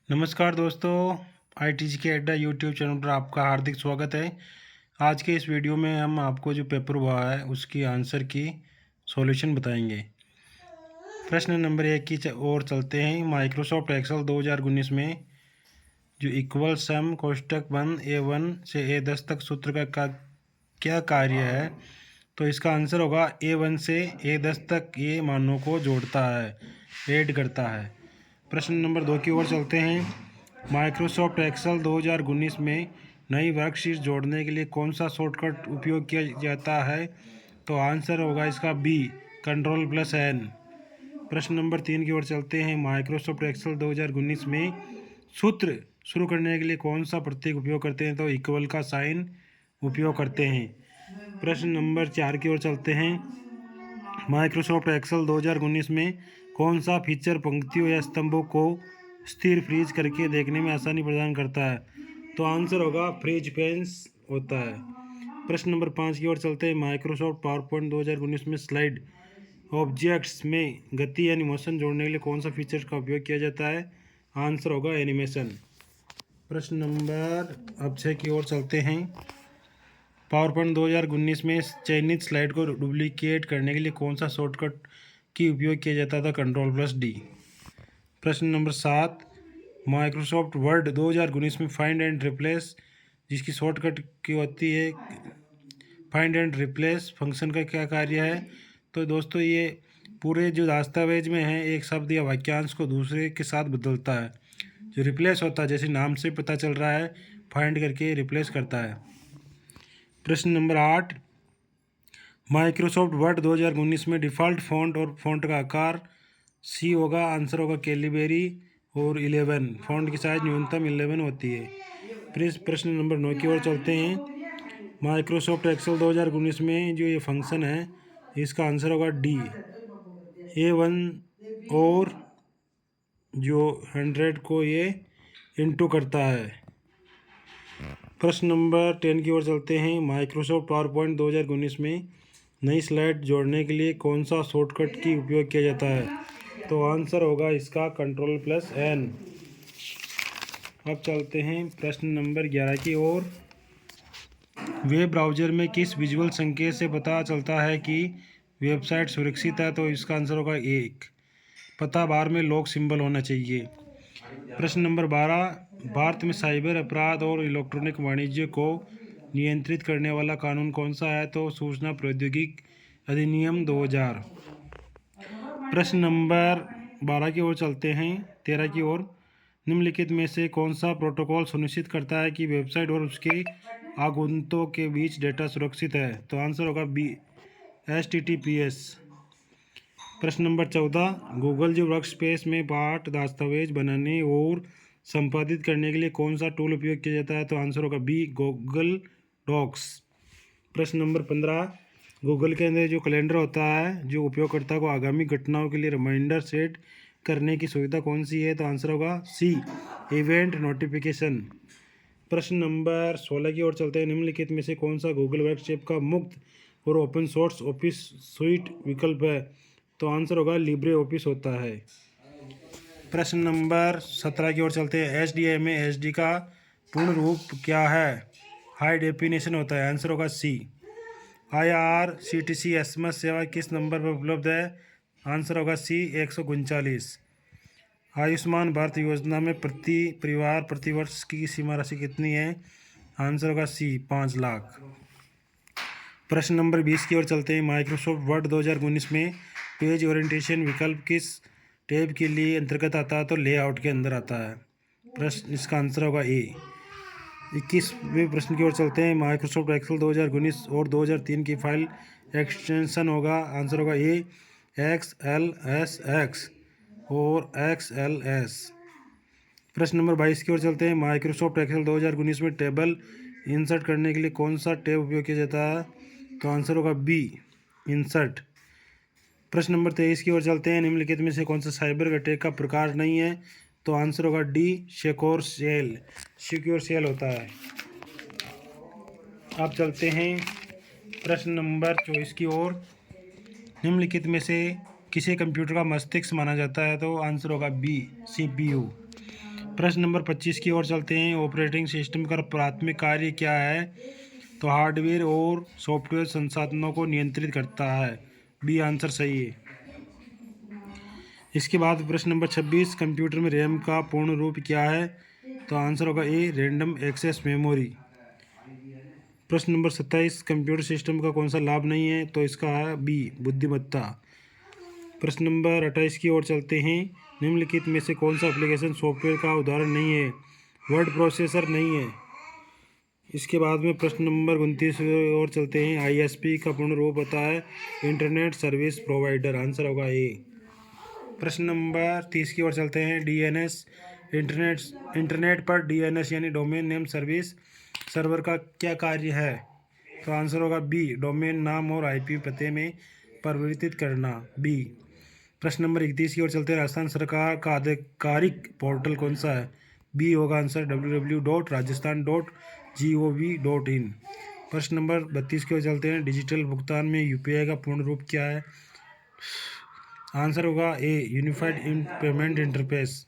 नमस्कार दोस्तों, आईटीजी के अड्डा यूट्यूब चैनल पर आपका हार्दिक स्वागत है। आज के इस वीडियो में हम आपको जो पेपर हुआ है उसकी आंसर की सॉल्यूशन बताएंगे। प्रश्न नंबर 1 की ओर चलते हैं। माइक्रोसॉफ्ट एक्सेल 2019 में जो इक्वल सम कोष्ठक बंद A1 से A10 तक सूत्र का क्या कार्य है, तो इसका आंसर होगा A1 से A10 तक ये मानों को जोड़ता है, ऐड करता है। प्रश्न नंबर 2 की ओर चलते हैं। माइक्रोसॉफ्ट एक्सेल 2019 में नई वर्कशीट जोड़ने के लिए कौन सा शॉर्टकट उपयोग किया जाता है, तो आंसर होगा इसका बी, Ctrl+N। प्रश्न नंबर 3 की ओर चलते हैं। माइक्रोसॉफ्ट एक्सेल 2019 में सूत्र शुरू करने के लिए कौन सा प्रतीक उपयोग करते हैं, तो इक्वल का साइन उपयोग करते हैं। प्रश्न नंबर 4 की ओर चलते हैं। माइक्रोसॉफ्ट एक्सेल 2019 में कौन सा फीचर पंक्तियों या स्तंभों को स्थिर फ्रीज करके देखने में आसानी प्रदान करता है, तो आंसर होगा फ्रीज पेंस होता है। प्रश्न नंबर 5 की ओर चलते हैं। माइक्रोसॉफ्ट पावरपॉइंट 2019 में स्लाइड ऑब्जेक्ट्स में गति यानी मोशन जोड़ने के लिए कौन सा फीचर का उपयोग किया जाता है, आंसर होगा एनिमेशन। प्रश्न नंबर अब 6 की ओर चलते हैं। पावरपॉइंट 2019 में चयनित स्लाइड को डुप्लीकेट करने के लिए कौन सा शॉर्टकट की उपयोग किया जाता था, Ctrl+D। प्रश्न नंबर 7। माइक्रोसॉफ्ट वर्ड 2019 में फाइंड एंड रिप्लेस जिसकी शॉर्टकट की होती है फाइंड एंड रिप्लेस फंक्शन का क्या कार्य है, तो दोस्तों ये पूरे जो दस्तावेज में है एक शब्द या वाक्यांश को दूसरे के साथ बदलता है। जो रिप्लेस होता है, जैसे नाम से पता चल रहा है, फाइंड करके रिप्लेस करता है। प्रश्न नंबर 8। माइक्रोसॉफ्ट वर्ड 2019 में डिफ़ॉल्ट फ़ॉन्ट और फ़ॉन्ट का आकार सी होगा, आंसर होगा कैलिबरी और 11। फ़ॉन्ट की साइज़ न्यूनतम 11 होती है। प्रश्न नंबर 9 की ओर चलते हैं। माइक्रोसॉफ्ट एक्सेल 2019 में जो ये फंक्शन है इसका आंसर होगा डी, A1 और जो 100 को ये इंटू करता है। प्रश्न नंबर 10 की ओर चलते हैं। माइक्रोसॉफ्ट पावरपॉइंट 2019 में नई स्लाइड जोड़ने के लिए कौन सा शॉर्टकट की उपयोग किया जाता है, तो आंसर होगा इसका Ctrl+N। अब चलते हैं प्रश्न नंबर 11 की ओर। वेब ब्राउज़र में किस विजुअल संकेत से पता चलता है कि वेबसाइट सुरक्षित है, तो इसका आंसर होगा 1, पता बार में लॉक सिंबल होना चाहिए। प्रश्न नंबर 12। भारत में साइबर अपराध और इलेक्ट्रॉनिक वाणिज्य को नियंत्रित करने वाला कानून कौन सा है, तो सूचना प्रौद्योगिकी अधिनियम 2000। प्रश्न नंबर 12 की ओर चलते हैं। 13 की ओर। निम्नलिखित में से कौन सा प्रोटोकॉल सुनिश्चित करता है कि वेबसाइट और उसके आगंतुकों के बीच डेटा सुरक्षित है, तो आंसर होगा बी, HTTPS। प्रश्न नंबर 14। गूगल जो वर्कस्पेस में पाठ दस्तावेज बनाने और संपादित करने के लिए कौन सा टूल उपयोग किया जाता है, तो आंसर होगा बी, गूगल डॉक्स। प्रश्न नंबर 15। गूगल के अंदर जो कैलेंडर होता है जो उपयोगकर्ता को आगामी घटनाओं के लिए रिमाइंडर सेट करने की सुविधा कौन सी है, तो आंसर होगा सी, इवेंट नोटिफिकेशन। प्रश्न नंबर 16 की ओर चलते हैं। निम्नलिखित में से कौन सा गूगल वर्कस्पेस का मुक्त और ओपन सोर्स ऑफिस सुइट विकल्प है, तो आंसर होगा लिब्रे ऑफिस होता है। प्रश्न नंबर 17 की ओर चलते हैं। HDMI HD का पूर्ण रूप क्या है, हाई डेफिनेशन होता है, आंसर होगा सी। IRCTC SMS सेवा किस नंबर पर उपलब्ध है, आंसर होगा सी, 139। आयुष्मान भारत योजना में प्रति परिवार प्रतिवर्ष की सीमा राशि कितनी है, आंसर होगा सी, 5 लाख। प्रश्न नंबर 20 की ओर चलते हैं। माइक्रोसॉफ्ट वर्ड 2019 में पेज ओरिएंटेशन विकल्प किस टैब के लिए अंतर्गत आता है, तो लेआउट के अंदर आता है। प्रश्न इसका आंसर होगा ए। 21वें प्रश्न की ओर चलते हैं। माइक्रोसॉफ्ट एक्सेल 2019 और 2003 की फाइल एक्सटेंशन होगा, आंसर होगा ए, XLSX और XLS। प्रश्न नंबर 22 की ओर चलते हैं। माइक्रोसॉफ्ट एक्सेल 2019 में टेबल इंसर्ट करने के लिए कौन सा टैब उपयोग किया जाता है, तो आंसर होगा बी, इंसर्ट। प्रश्न नंबर 23 की ओर चलते हैं। निम्नलिखित में से कौन सा साइबर अटैक का प्रकार नहीं है, तो आंसर होगा D, secure cell. Secure cell होता है। अब चलते हैं प्रश्न नंबर 24 की ओर। निम्नलिखित में से किसे कंप्यूटर का मस्तिष्क माना जाता है, तो आंसर होगा बी, CPU। प्रश्न नंबर 25 की ओर चलते हैं। ऑपरेटिंग सिस्टम का प्राथमिक कार्य क्या है? तो हार्डवेयर और सॉफ्टवेयर संसाधनों को नियंत्रित करता है। बी आंसर सही है। इसके बाद प्रश्न नंबर 26, कंप्यूटर में रैम का पूर्ण रूप क्या है? तो आंसर होगा ए रैंडम एक्सेस मेमोरी। प्रश्न नंबर 27, कंप्यूटर सिस्टम का कौन सा लाभ नहीं है? तो इसका है बी बुद्धिमत्ता। प्रश्न नंबर 28 की ओर चलते हैं। निम्नलिखित में से कौन सा एप्लीकेशन सॉफ्टवेयर का उदाहरण नहीं है? वर्ड प्रोसेसर नहीं है। इसके बाद में प्रश्न नंबर 29 की ओर चलते हैं। आईएसपी का पूर्ण रूप होता है इंटरनेट सर्विस प्रोवाइडर। आंसर होगा ए। प्रश्न नंबर 30 की ओर चलते हैं। डीएनएस इंटरनेट पर डीएनएस यानी डोमेन नेम सर्विस सर्वर का क्या कार्य है? तो आंसर होगा बी डोमेन नाम और आईपी पते में परिवर्तित करना। बी। प्रश्न नंबर 31 की ओर चलते हैं। राजस्थान सरकार का आधिकारिक पोर्टल कौन सा है? बी होगा आंसर www.rajasthan.gov.in। प्रश्न नंबर 32 की ओर चलते हैं। डिजिटल भुगतान में यूपीआई का पूर्ण रूप क्या है? आंसर होगा ए यूनिफाइड पेमेंट इंटरफेस।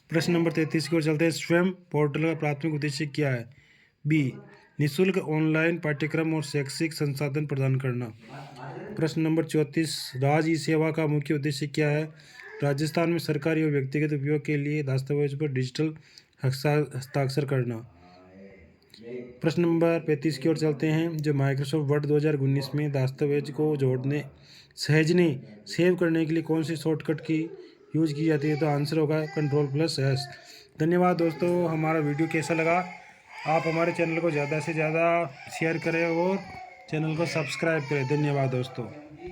प्रश्न नंबर 33 की ओर चलते हैं। स्वयं पोर्टल का प्राथमिक उद्देश्य क्या है? बी निःशुल्क ऑनलाइन पाठ्यक्रम और शैक्षिक संसाधन प्रदान करना। प्रश्न नंबर 34, राज्य सेवा का मुख्य उद्देश्य क्या है? राजस्थान में सरकारी और व्यक्तिगत उपयोग के लिए दस्तावेज पर डिजिटल हस्ताक्षर करना। प्रश्न नंबर 35 की ओर चलते हैं। जो माइक्रोसॉफ्ट वर्ड 2019 में दस्तावेज को सहेजने सेव करने के लिए कौन सी शॉर्टकट की यूज़ की जाती है? तो आंसर होगा Ctrl+S। धन्यवाद दोस्तों। हमारा वीडियो कैसा लगा? आप हमारे चैनल को ज़्यादा से ज़्यादा शेयर करें और चैनल को सब्सक्राइब करें। धन्यवाद दोस्तों।